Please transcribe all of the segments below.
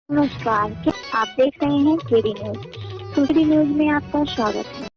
नमस्कार, क्या आप देख रहे हैं केडी न्यूज। केडी न्यूज में आपका स्वागत है।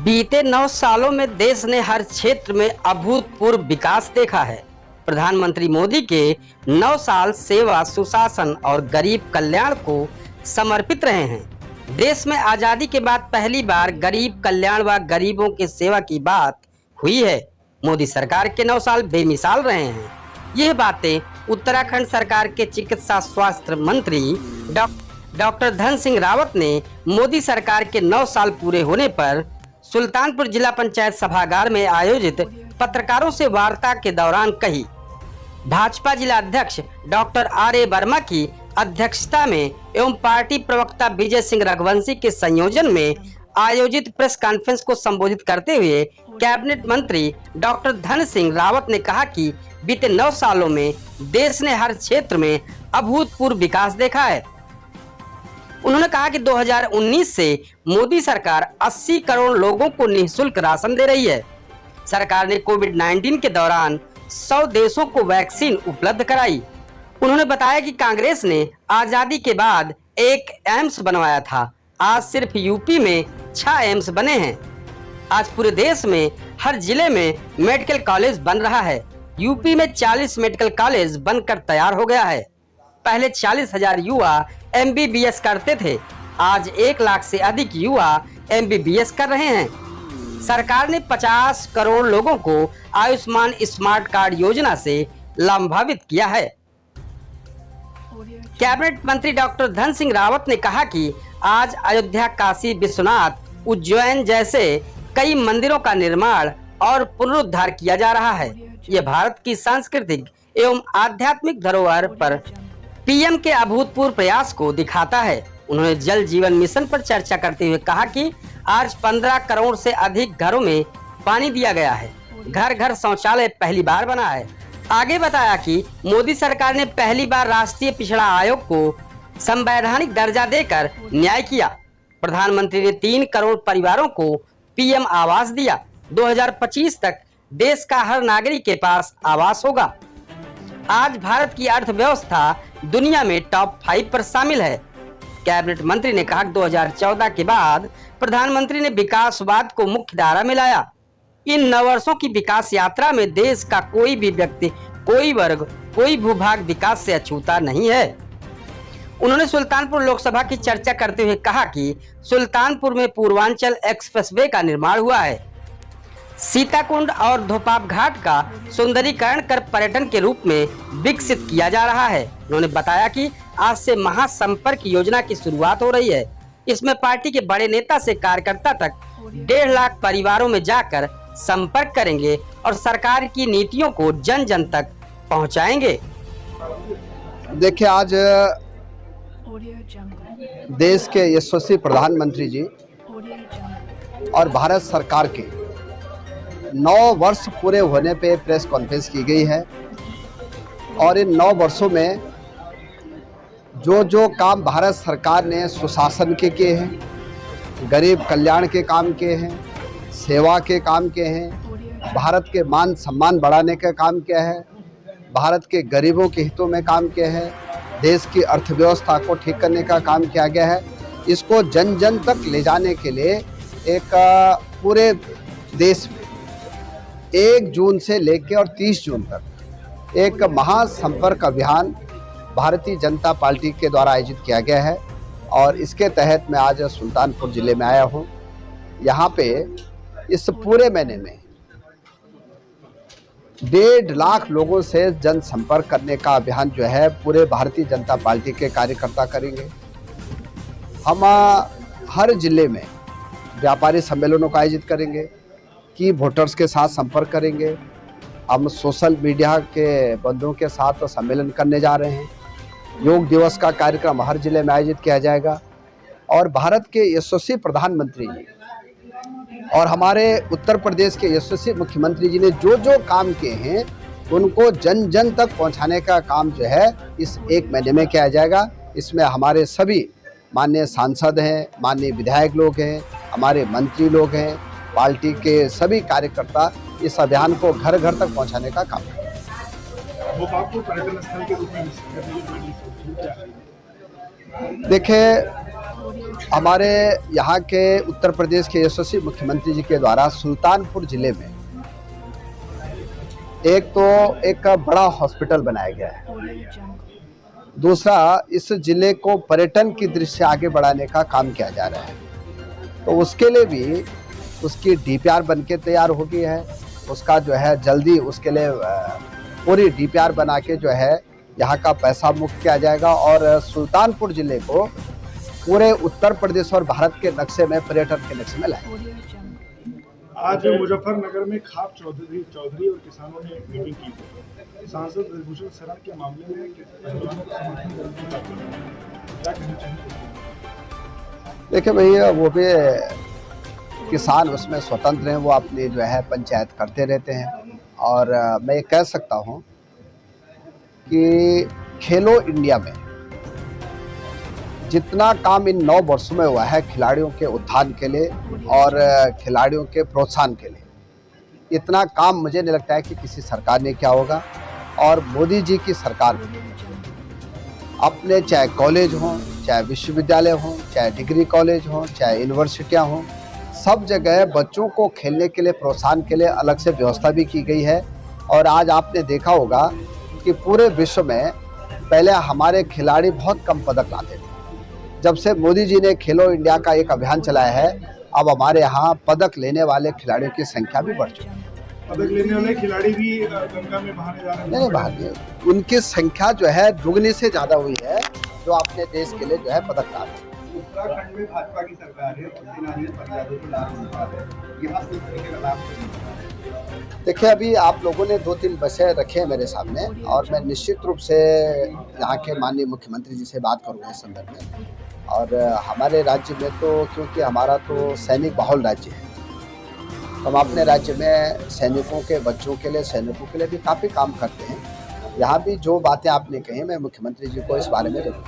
बीते 9 सालों में देश ने हर क्षेत्र में अभूतपूर्व विकास देखा है। प्रधानमंत्री मोदी के 9 साल सेवा, सुशासन और गरीब कल्याण को समर्पित रहे हैं। देश में आजादी के बाद पहली बार गरीब कल्याण व गरीबों की सेवा की बात हुई है। मोदी सरकार के 9 साल बेमिसाल रहे हैं। यह बातें उत्तराखंड सरकार के चिकित्सा स्वास्थ्य मंत्री डॉक्टर धन सिंह रावत ने मोदी सरकार के 9 साल पूरे होने पर सुल्तानपुर जिला पंचायत सभागार में आयोजित पत्रकारों से वार्ता के दौरान कही। भाजपा जिला अध्यक्ष डॉक्टर आर.ए. वर्मा की अध्यक्षता में एवं पार्टी प्रवक्ता विजय सिंह रघुवंशी के संयोजन में आयोजित प्रेस कॉन्फ्रेंस को संबोधित करते हुए कैबिनेट मंत्री डॉक्टर धन सिंह रावत ने कहा कि बीते 9 सालों में देश ने हर क्षेत्र में अभूतपूर्व विकास देखा है। उन्होंने कहा कि 2019 से मोदी सरकार 80 करोड़ लोगों को निःशुल्क राशन दे रही है। सरकार ने कोविड-19 के दौरान 100 देशों को वैक्सीन उपलब्ध कराई। उन्होंने बताया कि कांग्रेस ने आजादी के बाद एक एम्स बनवाया था। आज सिर्फ यूपी में 6 एम्स बने हैं। आज पूरे देश में हर जिले में मेडिकल कॉलेज बन रहा है। यूपी में 40 मेडिकल कॉलेज बनकर तैयार हो गया है। पहले 40,000 युवा MBBS करते थे, आज 1 लाख से अधिक युवा MBBS कर रहे हैं। सरकार ने 50 करोड़ लोगों को आयुष्मान स्मार्ट कार्ड योजना से लाभान्वित किया है। कैबिनेट मंत्री डॉक्टर धन सिंह रावत ने कहा कि आज अयोध्या, काशी विश्वनाथ, उज्जैन जैसे कई मंदिरों का निर्माण और पुनरुद्धार किया जा रहा है। ये भारत की सांस्कृतिक एवं आध्यात्मिक धरोहर पर पीएम के अभूतपूर्व प्रयास को दिखाता है। उन्होंने जल जीवन मिशन पर चर्चा करते हुए कहा कि आज 15 करोड़ से अधिक घरों में पानी दिया गया है। घर घर शौचालय पहली बार बना है। आगे बताया कि मोदी सरकार ने पहली बार राष्ट्रीय पिछड़ा आयोग को संवैधानिक दर्जा देकर न्याय किया। प्रधानमंत्री ने 3 करोड़ परिवारों को पीएम आवास दिया। 2025 तक देश का हर नागरिक के पास आवास होगा। आज भारत की अर्थव्यवस्था दुनिया में टॉप 5 पर शामिल है। कैबिनेट मंत्री ने कहा कि 2014 के बाद प्रधानमंत्री ने विकासवाद को मुख्य धारा में लाया। इन 9 वर्षों की विकास यात्रा में देश का कोई भी व्यक्ति, कोई वर्ग, कोई भूभाग विकास से अछूता नहीं है। उन्होंने सुल्तानपुर लोकसभा की चर्चा करते हुए कहा कि सुल्तानपुर में पूर्वांचल एक्सप्रेसवे का निर्माण हुआ है। सीताकुंड और धोपाप घाट का सुंदरीकरण कर पर्यटन के रूप में विकसित किया जा रहा है। उन्होंने बताया कि आज से महासंपर्क योजना की शुरुआत हो रही है। इसमें पार्टी के बड़े नेता से कार्यकर्ता तक 1.5 लाख परिवारों में जाकर संपर्क करेंगे और सरकार की नीतियों को जन जन तक पहुंचाएंगे। देखिए, आज देश के यशस्वी प्रधानमंत्री जी और भारत सरकार के 9 वर्ष पूरे होने पे प्रेस कॉन्फ्रेंस की गई है और इन 9 वर्षों में जो काम भारत सरकार ने सुशासन के किए हैं, गरीब कल्याण के काम किए हैं, सेवा के काम किए हैं, भारत के मान सम्मान बढ़ाने का काम किया है, भारत के गरीबों के हितों में काम किया है, देश की अर्थव्यवस्था को ठीक करने का काम किया गया है। इसको जन जन तक ले जाने के लिए एक पूरे देश में 1 जून से लेकर और 30 जून तक एक महासंपर्क अभियान भारतीय जनता पार्टी के द्वारा आयोजित किया गया है और इसके तहत मैं आज सुल्तानपुर जिले में आया हूँ। यहाँ पे इस पूरे महीने में 1.5 लाख लोगों से जनसंपर्क करने का अभियान जो है पूरे भारतीय जनता पार्टी के कार्यकर्ता करेंगे। हम हर जिले में व्यापारी सम्मेलनों का आयोजित करेंगे कि वोटर्स के साथ संपर्क करेंगे। हम सोशल मीडिया के बंधुओं के साथ सम्मेलन करने जा रहे हैं। योग दिवस का कार्यक्रम हर जिले में आयोजित किया जाएगा और भारत के यशस्वी प्रधानमंत्री जी और हमारे उत्तर प्रदेश के यशस्वी मुख्यमंत्री जी ने जो काम किए हैं उनको जन जन तक पहुंचाने का काम जो है इस 1 महीने में किया जाएगा। इसमें हमारे सभी माननीय सांसद हैं, माननीय विधायक लोग हैं, हमारे मंत्री लोग हैं, पार्टी के सभी कार्यकर्ता इस अभियान को घर घर तक पहुंचाने का काम करें। भोपाल को पर्यटन स्थल के रूप में विकसित करने की बड़ी सोच क्या है? देखिए, हमारे यहाँ के उत्तर प्रदेश के यशस्वी मुख्यमंत्री जी के द्वारा सुल्तानपुर जिले में एक बड़ा हॉस्पिटल बनाया गया है। दूसरा, इस जिले को पर्यटन की दृष्टि से आगे बढ़ाने का काम किया जा रहा है। तो उसके लिए भी उसकी डीपीआर बनके तैयार हो गई है। उसका जो है जल्दी उसके लिए पूरी डीपीआर बना के जो है यहाँ का पैसा मुक्त किया जाएगा और सुल्तानपुर जिले को पूरे उत्तर प्रदेश और भारत के नक्शे में, पर्यटन के नक्शे में लाएंगे। आज मुजफ्फरनगर में खाप चौधरी और किसानों ने मीटिंग की। सांसद ब्रजभूषण शरण के मामले में पहलवानों को समर्थन करने की बात करें, क्या कहना चाहिए? देखिए भैया, वो भी किसान उसमें स्वतंत्र हैं, वो अपनी जो है पंचायत करते रहते हैं। और मैं ये कह सकता हूँ कि खेलो इंडिया में जितना काम इन 9 वर्षों में हुआ है खिलाड़ियों के उत्थान के लिए और खिलाड़ियों के प्रोत्साहन के लिए, इतना काम मुझे नहीं लगता है कि किसी सरकार ने किया होगा। और मोदी जी की सरकार में अपने चाहे कॉलेज हों, चाहे विश्वविद्यालय हों, चाहे डिग्री कॉलेज हों, चाहे यूनिवर्सिटियां हों, सब जगह बच्चों को खेलने के लिए, प्रोत्साहन के लिए अलग से व्यवस्था भी की गई है। और आज आपने देखा होगा कि पूरे विश्व में पहले हमारे खिलाड़ी बहुत कम पदक लाते थे। जब से मोदी जी ने खेलो इंडिया का एक अभियान चलाया है, अब हमारे यहाँ पदक लेने वाले खिलाड़ियों की संख्या भी बढ़ चुकी है। पदक लेने वाले खिलाड़ी भी गंगा में बहाने जा रहे हैं? नहीं, बाहर नहीं, उनकी संख्या जो है दुगनी से ज्यादा हुई है जो अपने देश के लिए जो है पदक ला रहे हैं। उत्तराखंड में भाजपा की सरकार है, देखिए, अभी आप लोगों ने 2-3 विषय रखे हैं मेरे सामने और मैं निश्चित रूप से यहाँ के माननीय मुख्यमंत्री जी से बात करूँगा इस संदर्भ में। और हमारे राज्य में तो, क्योंकि हमारा तो सैनिक बहुल राज्य है, तो हम अपने राज्य में सैनिकों के बच्चों के लिए, सैनिकों के लिए भी काफ़ी काम करते हैं। यहाँ भी जो बातें आपने कही, मैं मुख्यमंत्री जी को इस बारे में जरूर